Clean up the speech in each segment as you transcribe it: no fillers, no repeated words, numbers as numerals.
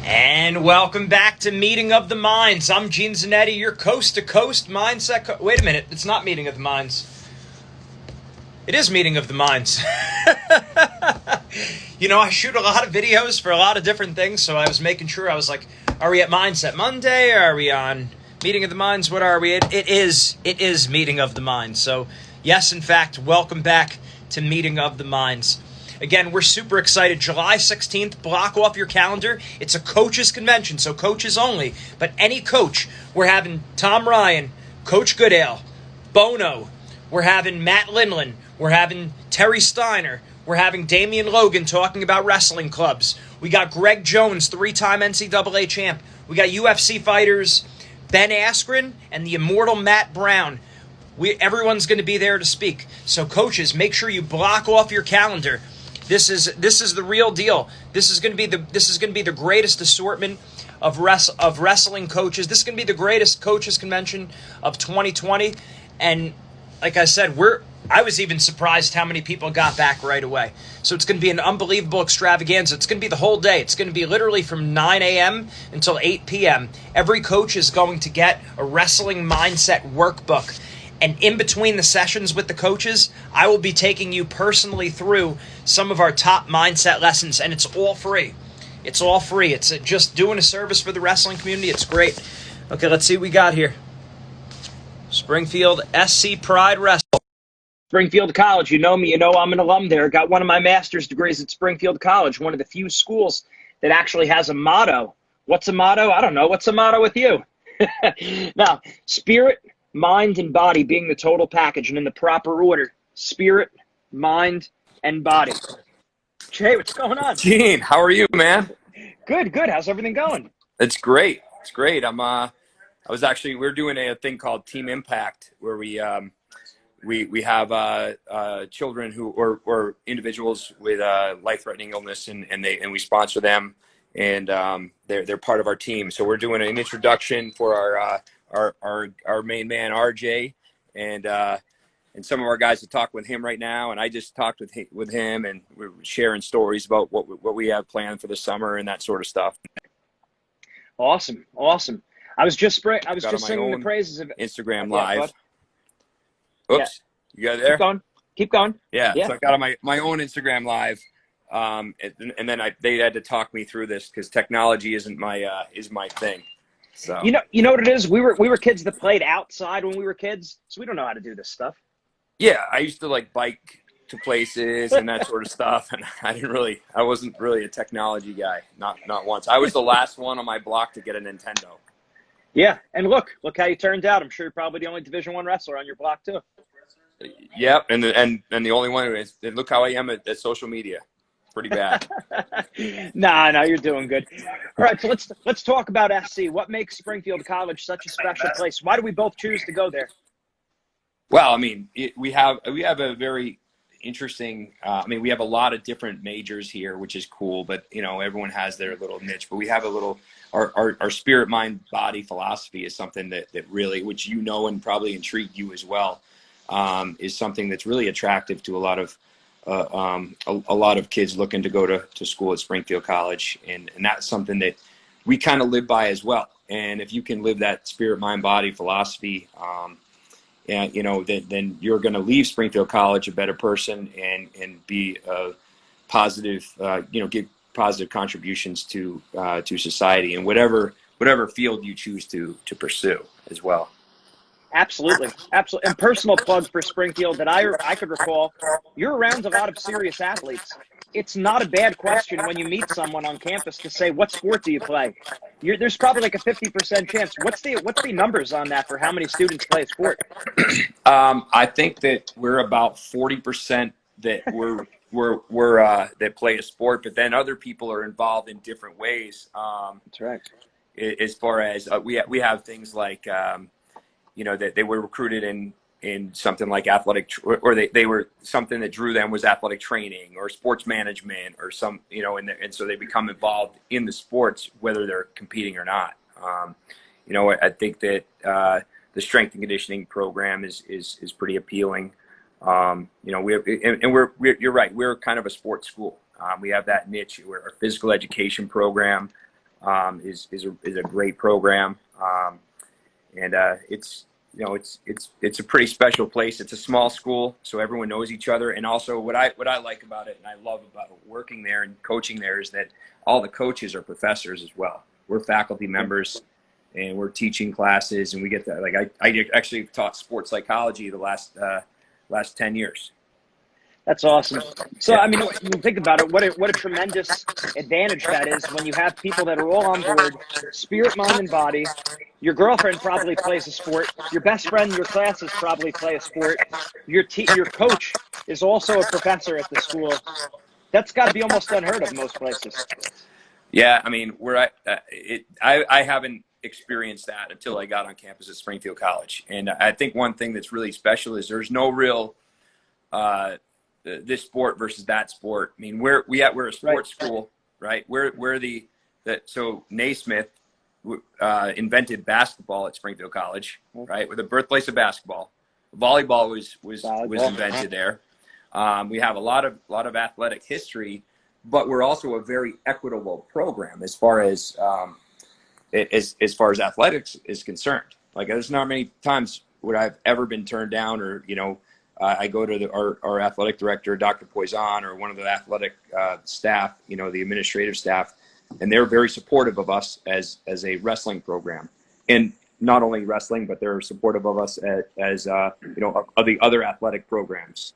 And welcome back to Meeting of the Minds. I'm Gene Zanetti, your coast-to-coast mindset wait a minute, it's not Meeting of the Minds. It is Meeting of the Minds. You know, I shoot a lot of videos for a lot of different things, so I was making sure. I was like, are we at Mindset Monday? Are we on Meeting of the Minds? What are we? It is Meeting of the Minds. So, yes, in fact, welcome back to Meeting of the Minds. Again, we're super excited. July 16th, block off your calendar. It's a coaches convention, so coaches only. But any coach, we're having Tom Ryan, Coach Goodale, Bono. We're having Matt Lindland. We're having Terry Steiner. We're having Damian Logan talking about wrestling clubs. We got Greg Jones, three-time NCAA champ. We got UFC fighters Ben Askren and the immortal Matt Brown. Everyone's going to be there to speak. So coaches, make sure you block off your calendar. This is the real deal. This is going to be the greatest assortment of wrestling coaches. This is going to be the greatest coaches convention of 2020. And like I said, I was even surprised how many people got back right away. So it's going to be an unbelievable extravaganza. It's going to be the whole day. It's going to be literally from 9 a.m. until 8 p.m. Every coach is going to get a wrestling mindset workbook. And in between the sessions with the coaches, I will be taking you personally through some of our top mindset lessons, and it's all free. It's all free. It's just doing a service for the wrestling community. It's great. Okay, let's see what we got here. Springfield SC Pride Wrestle. Springfield College, you know me, you know I'm an alum there. Got one of my master's degrees at Springfield College, one of the few schools that actually has a motto. What's a motto? I don't know. What's a motto with you? Now, spirit, mind, and body being the total package, and in the proper order: spirit, mind, and body. Jay, what's going on? Gene, how are you, man? Good. How's everything going? It's great. It's great. We're doing a thing called Team Impact, where we have children who or individuals with life-threatening illness, and we sponsor them, and they're part of our team. So we're doing an introduction for our main man RJ, and some of our guys have talked with him right now, and I just talked with him, and we're sharing stories about what we have planned for the summer and that sort of stuff. Awesome. I was just singing the praises of Instagram Live. Oops, yeah. You got it there? Keep going. Yeah. So I got on my own Instagram Live, and then they had to talk me through this because technology isn't is my thing. So you know what it is? We were kids that played outside when we were kids, so we don't know how to do this stuff. Yeah, I used to bike to places and that sort of stuff, and I wasn't really a technology guy. Not once. I was the last one on my block to get a Nintendo. Yeah, and look how you turned out. I'm sure you're probably the only Division I wrestler on your block too. Yep, and the only one who is. And look how I am at social media. Pretty bad. No, you're doing good. All right, so let's talk about SC. What makes Springfield College such a special place? Why do we both choose to go there? Well, I mean, we have a very interesting. We have a lot of different majors here, which is cool. But everyone has their little niche. But we have a little. Our spirit, mind, body philosophy is something that really, which and probably intrigued you as well, is something that's really attractive to a lot of kids looking to go to school at Springfield College, and that's something that we kind of live by as well. And if you can live that spirit, mind, body philosophy, then you're going to leave Springfield College a better person and be a positive, give positive contributions to society in whatever field you choose to pursue as well. Absolutely. And personal plug for Springfield that I could recall, you're around a lot of serious athletes. It's not a bad question when you meet someone on campus to say, what sport do you play? There's probably like a 50% chance. What's the numbers on that for how many students play a sport? I think that we're about 40% that that play a sport, but then other people are involved in different ways. That's right. As far as we have things like, that they were recruited in something like athletic, or they were something that drew them was athletic training or sports management or some, and so they become involved in the sports, whether they're competing or not. I think that the strength and conditioning program is pretty appealing. You're right. We're kind of a sports school. We have that niche. We're a physical education program. is a great program. And it's, you know, it's a pretty special place. It's a small school, so everyone knows each other. And also what I like about it, and I love about working there and coaching there, is that all the coaches are professors as well. We're faculty members, and we're teaching classes, and we get that. Like I actually taught sports psychology the last 10 years. That's awesome. So, I mean, when you think about it, what a tremendous advantage that is when you have people that are all on board, spirit, mind, and body. Your girlfriend probably plays a sport. Your best friend in your classes probably play a sport. Your coach is also a professor at the school. That's got to be almost unheard of most places. Yeah, I mean, I haven't experienced that until I got on campus at Springfield College. And I think one thing that's really special is there's no real this sport versus that sport. I mean, we're a sports school, right? So Naismith invented basketball at Springfield College, right? We're the birthplace of basketball. Volleyball was invented there. We have a lot of athletic history, but we're also a very equitable program as far as athletics is concerned. Like, there's not many times would I've ever been turned down, or I go to our athletic director, Dr. Poison, or one of the athletic staff, the administrative staff, and they're very supportive of us as a wrestling program. And not only wrestling, but they're supportive of us as of the other athletic programs.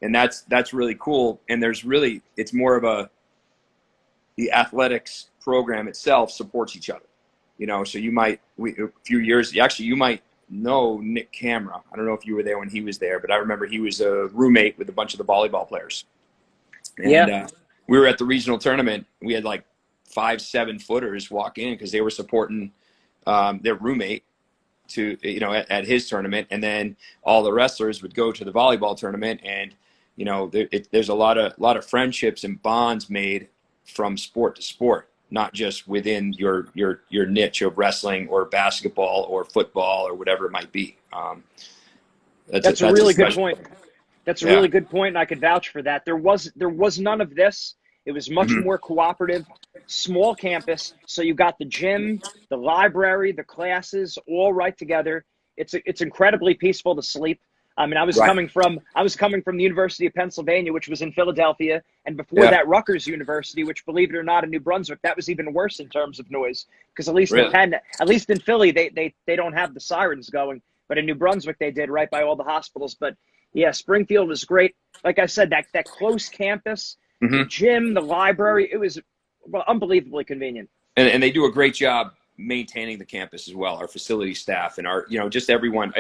And that's really cool. And it's more of the athletics program itself supports each other. So you might know Nick Camera. I don't know if you were there when he was there, but I remember he was a roommate with a bunch of the volleyball players. And we were at the regional tournament. We had like 5-7 footers walk in because they were supporting their roommate at his tournament. And then all the wrestlers would go to the volleyball tournament, and there's a lot of friendships and bonds made from sport to sport, not just within your niche of wrestling or basketball or football or whatever it might be. That's a really good point. That's a really good point, and I could vouch for that. There was none of this. It was much more cooperative, small campus. So you got the gym, the library, the classes all right together. It's incredibly peaceful to sleep. I mean, I was coming from the University of Pennsylvania, which was in Philadelphia, and before that, Rutgers University, which, believe it or not, in New Brunswick, that was even worse in terms of noise. Because at least in Philly, they don't have the sirens going, but in New Brunswick they did, right by all the hospitals. But yeah, Springfield was great. Like I said, that close campus, the gym, the library, it was unbelievably convenient. And they do a great job maintaining the campus as well. Our facility staff and our just everyone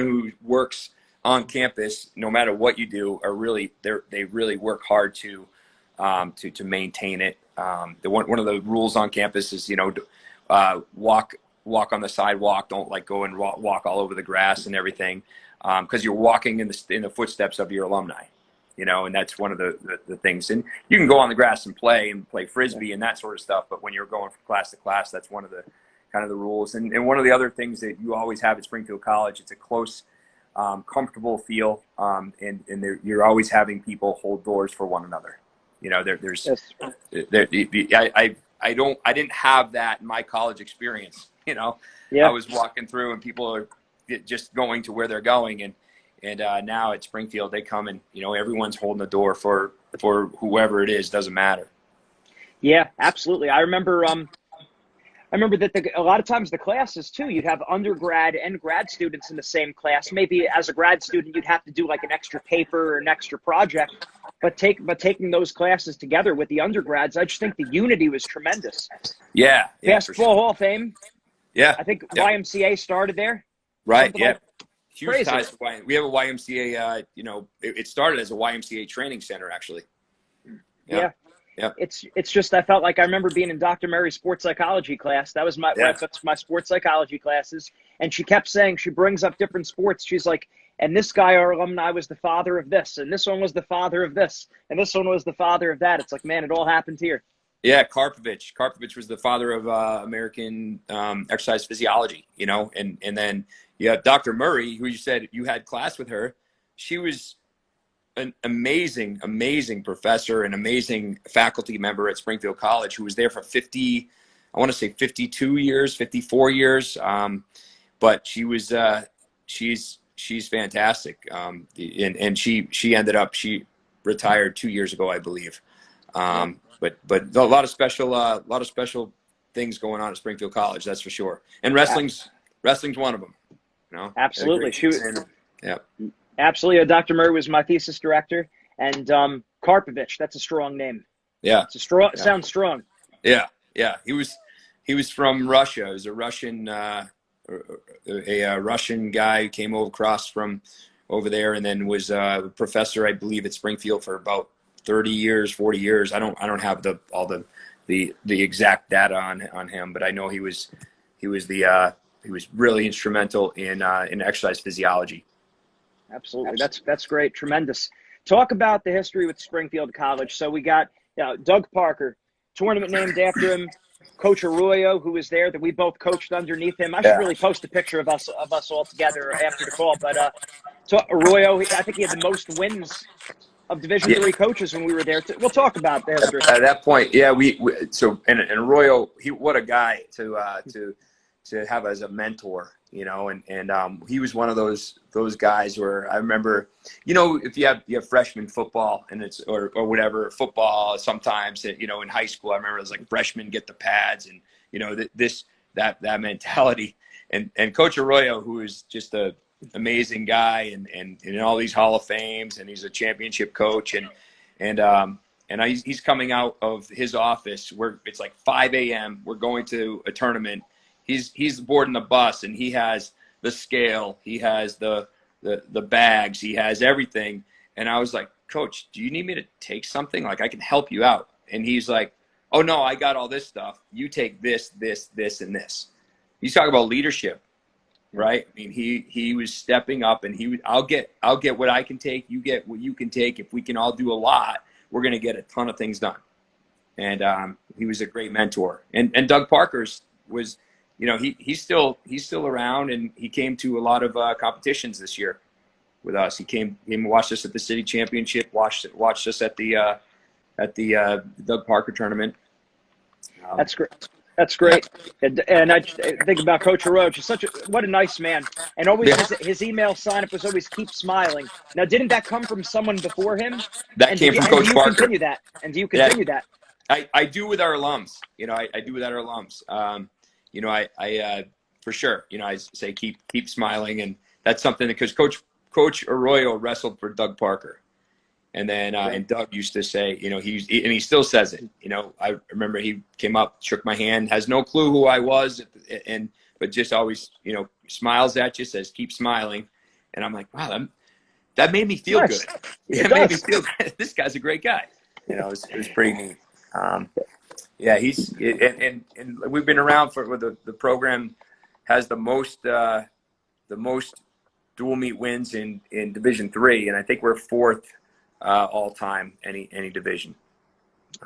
who works on campus, no matter what you do, they really work hard to maintain it. One of the rules on campus is walk on the sidewalk. Don't go and walk all over the grass and everything, because you're walking in the footsteps of your alumni. And that's one of the things. And you can go on the grass and play frisbee and that sort of stuff. But when you're going from class to class, that's one of the kind of the rules. And one of the other things that you always have at Springfield College, it's a close, comfortable feel, and you're always having people hold doors for one another. I didn't have that in my college experience. I was walking through and people are just going to where they're going, and now at Springfield they come and everyone's holding the door for whoever it is, doesn't matter. Yeah, absolutely. I remember that a lot of times the classes too, you'd have undergrad and grad students in the same class. Maybe as a grad student, you'd have to do like an extra paper or an extra project, but taking those classes together with the undergrads, I just think the unity was tremendous. Yeah. Basketball Hall of Fame. Yeah. I think YMCA started there. Right. Yeah. Huge Crazy. ties to YMCA. We have a YMCA, it started as a YMCA training center, actually. Yeah. It's just, I felt like I remember being in Dr. Mary's sports psychology class. That was my sports psychology classes. And she kept saying, she brings up different sports. She's like, and this guy, our alumni, was the father of this. And this one was the father of this. And this one was the father of that. It's like, man, it all happened here. Yeah, Karpovich. Karpovich was the father of American exercise physiology, and then you have Dr. Murray, who you said you had class with her. She was an amazing professor, an amazing faculty member at Springfield College who was there for 52 years, 54 years. But she was, she's fantastic. And she ended up, she retired 2 years ago, I believe. But a lot of special things going on at Springfield College, that's for sure. And wrestling's one of them. You know, absolutely. Yeah. Absolutely. Dr. Murray was my thesis director, and Karpovich. That's a strong name. Yeah. It's a strong. Yeah. Sounds strong. Yeah. Yeah. He was from Russia. He was a Russian, Russian guy who came across from over there, and then was a professor, I believe, at Springfield for about 30 years, 40 years. I don't have all the exact data on him, but I know he was really instrumental in exercise physiology. Absolutely. That's great. Tremendous. Talk about the history with Springfield College. So we got Doug Parker, tournament named after him. Coach Arroyo, who was there, that we both coached underneath him. I should really post a picture of us all together after the call. But Arroyo, I think he had the most wins of Division III coaches when we were there. We'll talk about the history. At that point, yeah, and Arroyo, what a guy to have as a mentor, you know, and he was one of those guys where I remember, you know, if you have freshman football and it's or whatever football sometimes, you know, in high school I remember it was like freshmen get the pads and you know that mentality and Coach Arroyo, who is just a amazing guy and in all these Hall of Fames, and he's a championship coach and he's coming out of his office where it's like 5 a.m. We're going to a tournament. He's boarding the bus and he has the scale, he has the bags, he has everything. And I was like, Coach, do you need me to take something? Like I can help you out. And he's like, oh no, I got all this stuff. You take this, and this. You talk about leadership, right? I mean, he was stepping up and I'll get what I can take. You get what you can take. If we can all do a lot, we're going to get a ton of things done. And he was a great mentor. And Doug Parker's was, you know, he's still around, and he came to a lot of competitions this year with us. He came and watched us at the city championship, watched us at the Doug Parker tournament. That's great. That's great. And I think about Coach Roach. What a nice man. And always his email sign up was always keep smiling. Now, didn't that come from someone before him? That came from Coach Parker. Continue that? And do you continue that? I do with our alums. You know, I do with our alums. You know, I for sure, you know, I say keep smiling, and that's something because Coach Arroyo wrestled for Doug Parker, and then and Doug used to say, you know, and he still says it. You know, I remember he came up, shook my hand, has no clue who I was, but just always, you know, smiles at you, says keep smiling, and I'm like, wow, that made me feel good. It made me feel good. This guy's a great guy. You know, it was pretty neat. Yeah, and we've been around for the program has the most dual meet wins in Division III, and I think we're fourth all time any division.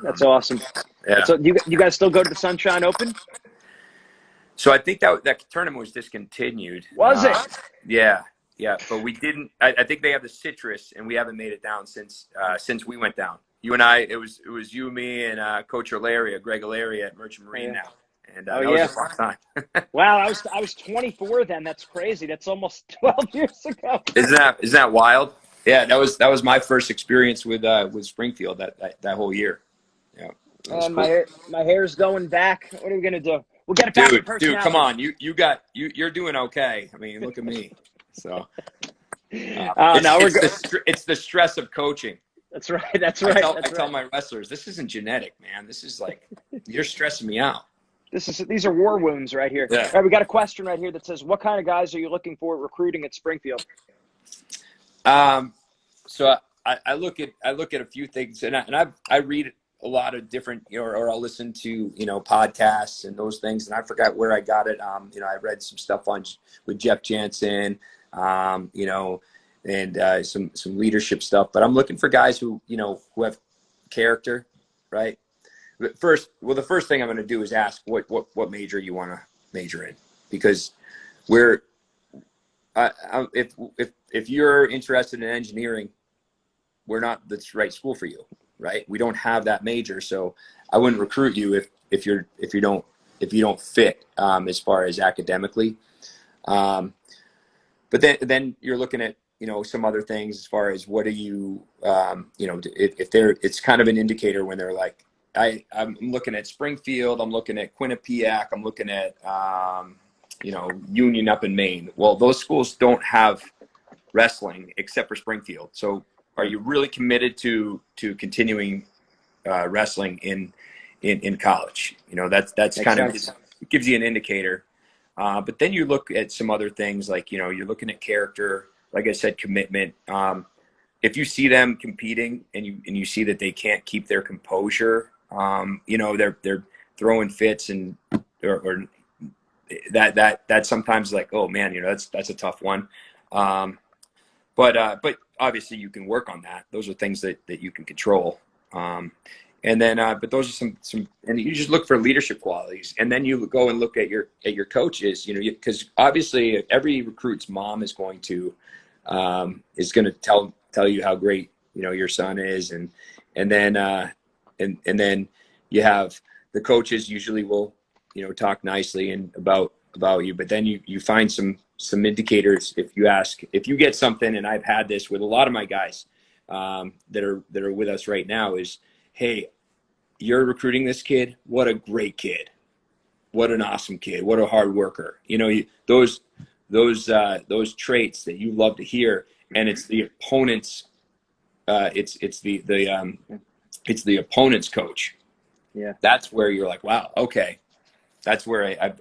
That's awesome. Yeah. So you guys still go to the Sunshine Open? So I think that tournament was discontinued. Was it? Yeah, but we didn't. I think they have the Citrus, and we haven't made it down since we went down. You and I, it was you, me, and Coach Greg Alaria at Merchant Marine now, and that was a fun time. Wow, I was 24 then. That's crazy. That's almost 12 years ago. Isn't that wild? Yeah, that was my first experience with Springfield that whole year. Yeah, and cool. my hair's going back. What are we gonna do? We'll get it back to personality. Dude, come on, you're doing okay. I mean, look at me. So it's the stress of coaching. That's right. That's right. I tell my wrestlers, this isn't genetic, man. This is like, you're stressing me out. These are war wounds right here. Yeah. All right, we got a question right here that says, what kind of guys are you looking for recruiting at Springfield? So I look at a few things, and I read a lot of different, you know, or I'll listen to, you know, podcasts and those things, and I forgot where I got it. You know, I read some stuff with Jeff Jansen, you know, and some leadership stuff. But I'm looking for guys who have character, right? The first thing I'm going to do is ask what major you want to major in, because if you're interested in engineering, we're not the right school for you, right? We don't have that major, so I wouldn't recruit you if you don't fit as far as academically. But then you're looking at, you know, some other things as far as what are you, you know, if they're, it's kind of an indicator when they're like, I'm looking at Springfield, I'm looking at Quinnipiac, I'm looking at, you know, Union up in Maine. Well, those schools don't have wrestling except for Springfield. So are you really committed to continuing wrestling in college? You know, that's kind of, it gives you an indicator. But then you look at some other things like, you know, you're looking at character, like I said, commitment. If you see them competing and you see that they can't keep their composure, you know, they're throwing fits or that sometimes like, oh man, you know, that's a tough one. But obviously you can work on that. Those are things that you can control. And then, but those are some, and you just look for leadership qualities, and then you go and look at your coaches, you know, because obviously every recruit's mom is going to tell you how great, you know, your son is, and then and then you have the coaches usually will, you know, talk nicely and about you, but then you find some indicators. If you get something, and I've had this with a lot of my guys that are with us right now, is, hey, you're recruiting this kid. What a great kid. What an awesome kid. What a hard worker. You know, those traits that you love to hear, and it's the opponent's it's the opponent's coach. Yeah. That's where you're like, wow, okay. That's where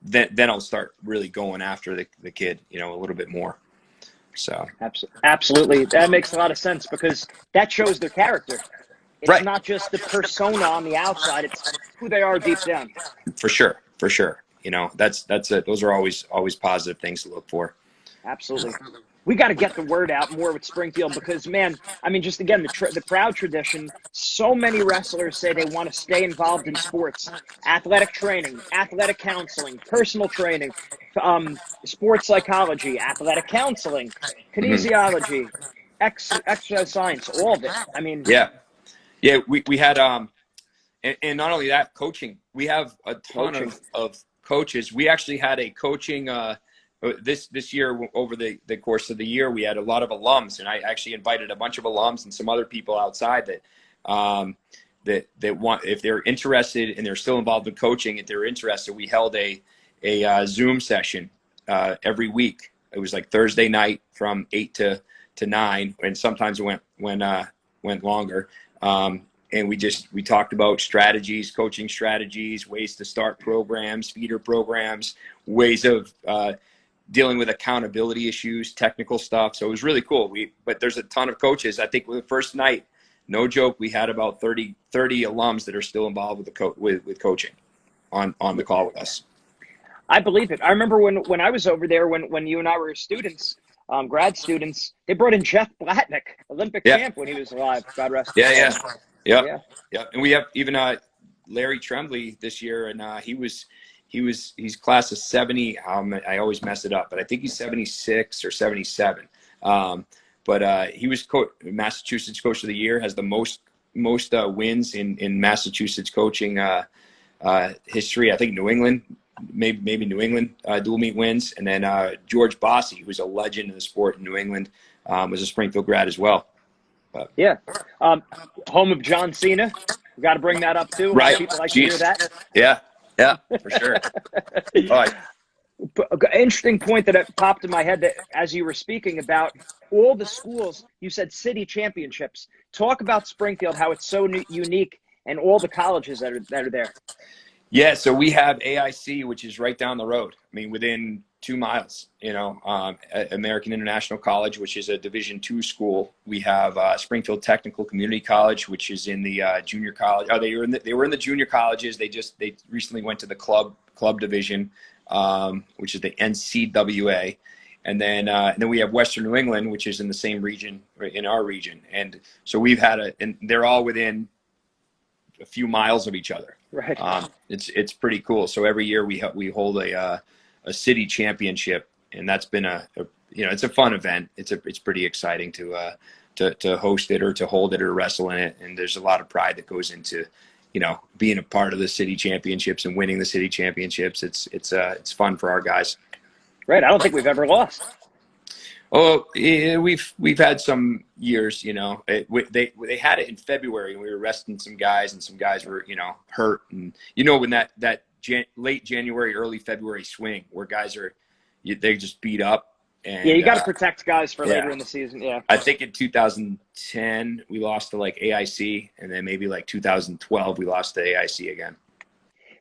then I'll start really going after the kid, you know, a little bit more. So absolutely. That makes a lot of sense, because that shows their character. It's right. not just the persona on the outside, it's who they are deep down. For sure. You know, that's it. Those are always positive things to look for. Absolutely. We got to get the word out more with Springfield, because, man, I mean, just again, the proud tradition, so many wrestlers say they want to stay involved in sports, athletic training, athletic counseling, personal training, sports psychology, athletic counseling, kinesiology, exercise science, all of it. I mean, yeah, we had, and not only that, coaching. We have a ton of coaches. We actually had a coaching, this year, over the course of the year, we had a lot of alums, and I actually invited a bunch of alums and some other people outside that want, if they're interested and they're still involved in coaching, if they're interested, we held a Zoom session every week. It was like Thursday night from 8 to 9, and sometimes it went longer. And we talked about strategies, coaching strategies, ways to start programs, feeder programs, ways of dealing with accountability issues, technical stuff. So it was really cool. But there's a ton of coaches. I think with the first night, no joke, we had about 30 alums that are still involved with coaching on the call with us. I believe it. I remember when I was over there, when you and I were students, grad students, they brought in Jeff Blatnick, Olympic champ, when he was alive. God rest his soul. Yeah. And we have even Larry Tremblay this year, and he's class of 70. I always mess it up, but I think he's 76 or 77. But he was Massachusetts Coach of the Year, has the most wins in Massachusetts coaching history. I think New England, maybe New England dual meet wins, and then George Bossy, who's a legend in the sport in New England, was a Springfield grad as well. Yeah. Home of John Cena. We got to bring that up too. Right. People like to hear that. Yeah, for sure. Interesting point that popped in my head that as you were speaking about all the schools, you said city championships. Talk about Springfield, how it's so unique, and all the colleges that are there. Yeah, so we have AIC, which is right down the road. I mean, within 2 miles, you know, American International College, which is a Division II school. We have Springfield Technical Community College, which is in the junior college. Oh, they were in the junior colleges. They recently went to the club division, which is the NCWA. And then we have Western New England, which is in the same region, in our region. And so we've had and they're all within a few miles of each other. Right. It's pretty cool. So every year we hold a city championship, and that's been it's a fun event. It's pretty exciting to to host it or to hold it or wrestle in it. And there's a lot of pride that goes into, being a part of the city championships and winning the city championships. It's fun for our guys. Right. I don't think we've ever lost. Oh, yeah, we've had some years, they had it in February and we were resting some guys and some guys were, hurt. And, when that late January, early February swing where guys they just beat up. And, yeah, you got to protect guys for later in the season. Yeah. I think in 2010 we lost to like AIC, and then maybe like 2012 we lost to AIC again.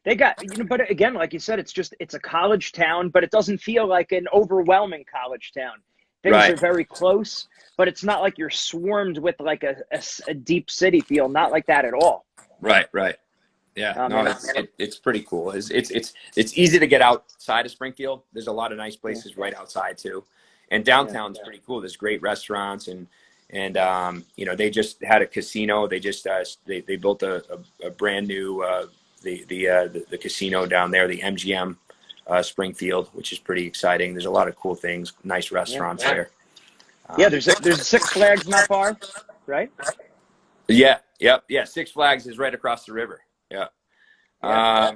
They got, but again, like you said, it's a college town, but it doesn't feel like an overwhelming college town. Things are very close, but it's not like you're swarmed with like a deep city feel. Not like that at all. Right. Yeah, it's pretty cool. It's easy to get outside of Springfield. There's a lot of nice places right outside too, and downtown's pretty cool. There's great restaurants and they just had a casino. They just they built a brand new the casino down there, the MGM Springfield, which is pretty exciting. There's a lot of cool things, nice restaurants there. There's Six Flags not far, right? Yeah. Six Flags is right across the river. Yeah.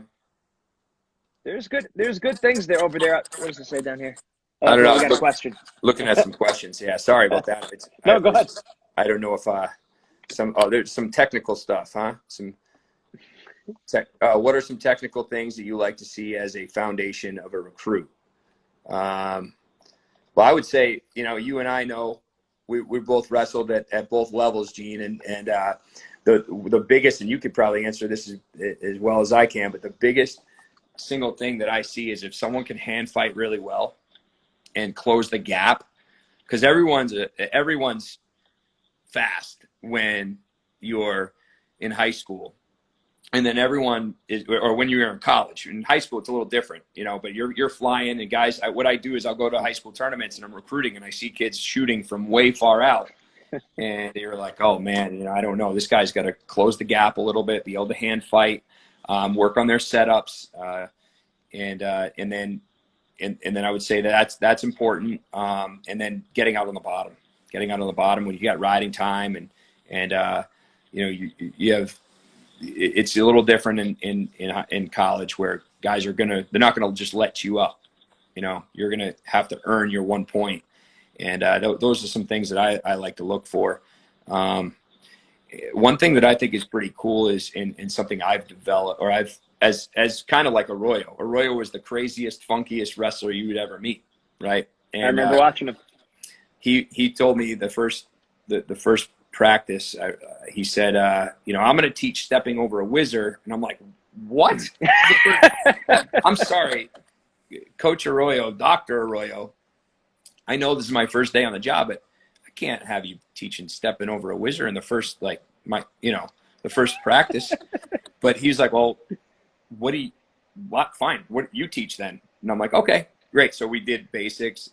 There's good things there over there. What does it say down here? I don't know. We got a question. Looking at some questions. Yeah. Sorry about that. Go ahead. I don't know if there's some technical stuff, huh? What are some technical things that you like to see as a foundation of a recruit? Well, I would say, you and I know we both wrestled at both levels, Gene, and the biggest, and you could probably answer this as well as I can, but the biggest single thing that I see is if someone can hand fight really well and close the gap, because everyone's fast when you're in high school. And then everyone is, or when you're in college. In high school, it's a little different, but you're flying. And guys, what I do is I'll go to high school tournaments and I'm recruiting and I see kids shooting from way far out. And they're like, oh man, I don't know. This guy's got to close the gap a little bit, be able to hand fight, work on their setups. And then I would say that's important. And then getting out on the bottom when you got riding time and you have, it's a little different in college where guys they're not going to just let you up. You're going to have to earn your 1 point. And those are some things that I like to look for. One thing that I think is pretty cool is in something I've developed, or as kind of like Arroyo. Arroyo was the craziest, funkiest wrestler you would ever meet, right? And I remember watching him. He told me the first practice, he said, I'm going to teach stepping over a whizzer. And I'm like, what? I'm sorry, Coach Arroyo, Dr. Arroyo. I know this is my first day on the job, but I can't have you teaching stepping over a whizzer in the first, the first practice. But he's like, well, fine. What you teach then? And I'm like, okay, great. So we did basics,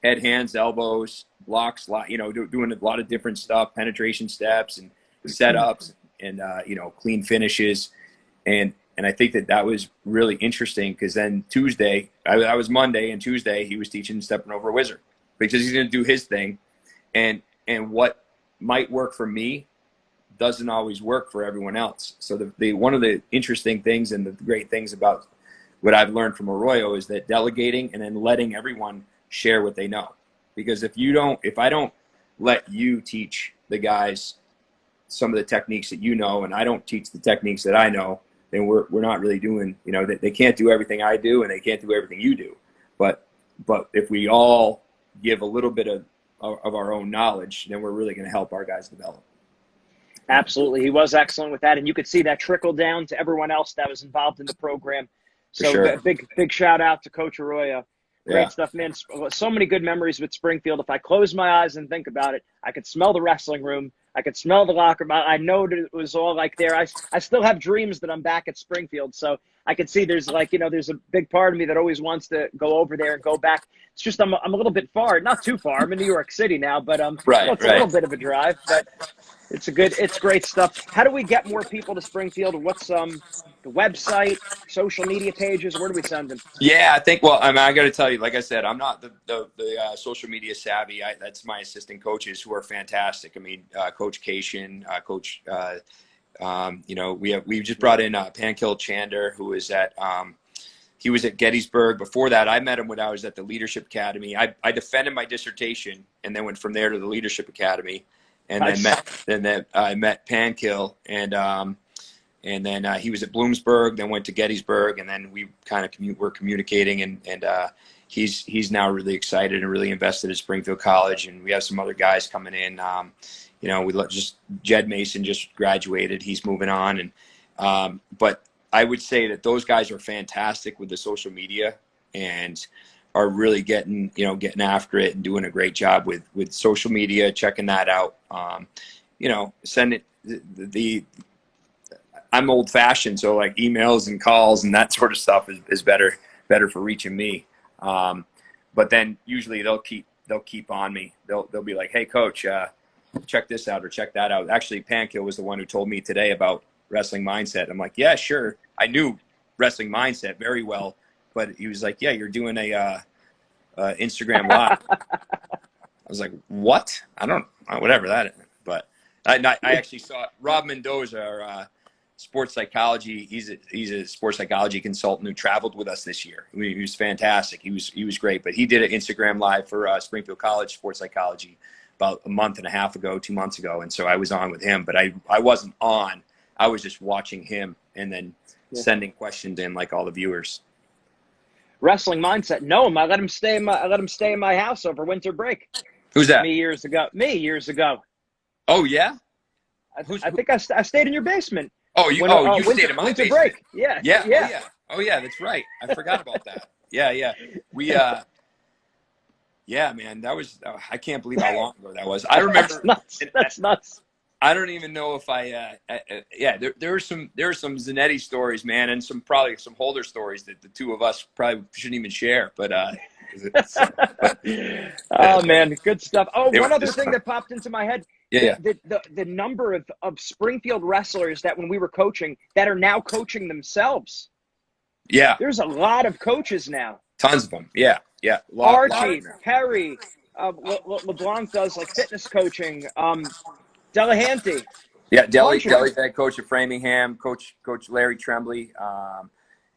head, hands, elbows, blocks, doing a lot of different stuff, penetration steps and setups and, clean finishes. And I think that was really interesting because then Tuesday, I was Monday, and Tuesday he was teaching stepping over a whizzer because he's going to do his thing. And what might work for me doesn't always work for everyone else. So one of the interesting things and the great things about what I've learned from Arroyo is that delegating and then letting everyone share what they know. Because if I don't let you teach the guys some of the techniques that and I don't teach the techniques that I know, then we're not really doing, they can't do everything I do and they can't do everything you do. But if we all give a little bit of our own knowledge, then we're really going to help our guys develop. Absolutely. He was excellent with that. And you could see that trickle down to everyone else that was involved in the program. So sure. big shout out to Coach Arroyo. Great stuff, man. So many good memories with Springfield. If I close my eyes and think about it, I could smell the wrestling room. I could smell the locker room. I know that it was all like there. I still have dreams that I'm back at Springfield. So I could see there's there's a big part of me that always wants to go over there and go back. It's just I'm a little bit far. Not too far. I'm in New York City now, but it's a little bit of a drive. But It's great stuff. How do we get more people to Springfield? What's the website, social media pages? Where do we send them? Yeah, I think. Well, I mean, I got to tell you, like I said, I'm not the social media savvy. That's my assistant coaches who are fantastic. I mean, Coach Cation, Coach. You know, we just brought in Pankill Chander, who is at he was at Gettysburg. Before that, I met him when I was at the Leadership Academy. I defended my dissertation and then went from there to the Leadership Academy, and Nice. then I met Pankill, and then he was at Bloomsburg, then went to Gettysburg, and then we kind of were communicating, and he's now really excited and really invested in Springfield College, and we have some other guys coming in. You know, Jed Mason just graduated; he's moving on, and but I would say that those guys are fantastic with the social media and are really getting after it and doing a great job with social media, checking that out. You know, send it I'm old fashioned, so like emails and calls and that sort of stuff is better for reaching me. But then usually they'll keep on me. They'll be like, hey coach, check this out or check that out. Actually, Pankill was the one who told me today about Wrestling Mindset. I'm like, yeah, sure. I knew Wrestling Mindset very well, but he was like, yeah, you're doing a Instagram live. I was like, what? I don't whatever that is. But I actually saw Rob Mendoza, our sports psychology. He's a sports psychology consultant who traveled with us this year. He was fantastic. He was great. But he did an Instagram live for Springfield College sports psychology about a month and a half ago, 2 months ago, and so I was on with him. But I wasn't on. I was just watching him and then sending questions in like all the viewers. Wrestling Mindset. No, I let him stay in my house over winter break. Who's that? Me years ago. Oh yeah. I think I stayed in your basement. Oh, you stayed in my winter basement. Break. Yeah. Oh yeah, that's right. I forgot about that. Yeah. We yeah, man, that was I can't believe how long ago that was. I remember That's nuts. I don't even know if there are some Zanetti stories, man, and probably some Holder stories that the two of us probably shouldn't even share. But oh man, good stuff. Oh, one other thing that popped into my head. Yeah. The number of Springfield wrestlers that when we were coaching that are now coaching themselves. Yeah. There's a lot of coaches now. Tons of them. Yeah. Archie, Perry, LeBlanc does like fitness coaching. Delahanty. Yeah, Deli's head coach of Framingham, Coach Larry Tremblay.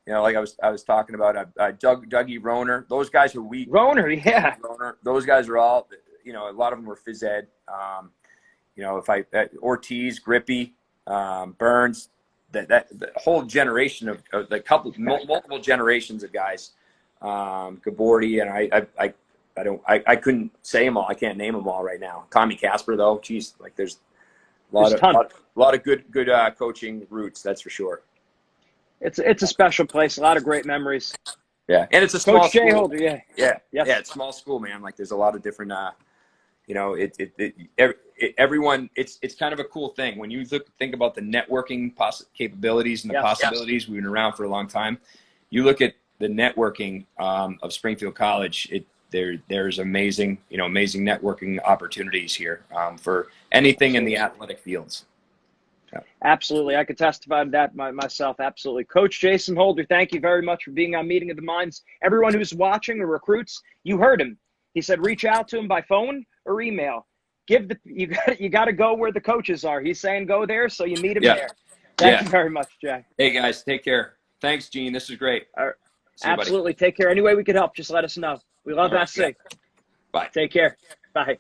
You know, like I was talking about Dougie Roner. Those guys are weak. Roner, yeah. Those guys are all, you know, a lot of them were phys ed. You know, Ortiz, Grippy, Burns, that the whole generation of the multiple generations of guys. Gabordi, and I couldn't say them all. I can't name them all right now. Tommy Casper, though, geez, like there's a lot of good coaching roots, that's for sure. It's a special place. A lot of great memories. Yeah, and it's a small Coach Jay school. Holder, yeah. Yeah, yes. Yeah, it's a small school, man. Like there's a lot of different, you know, everyone. It's kind of a cool thing when you think about the networking capabilities and the possibilities. We've been around for a long time. You look at the networking of Springfield College. There's amazing networking opportunities here for anything in the athletic fields. Yeah. Absolutely. I could testify to that myself. Absolutely. Coach Jason Holder, thank you very much for being on Meeting of the Minds. Everyone who's watching or recruits, you heard him. He said reach out to him by phone or email. You got to go where the coaches are. He's saying go there, so you meet him there. Thank you very much, Jay. Hey, guys, take care. Thanks, Gene. This is great. All right. Absolutely. Take care. Any way we could help, just let us know. We love SC. Bye. Take care. Bye.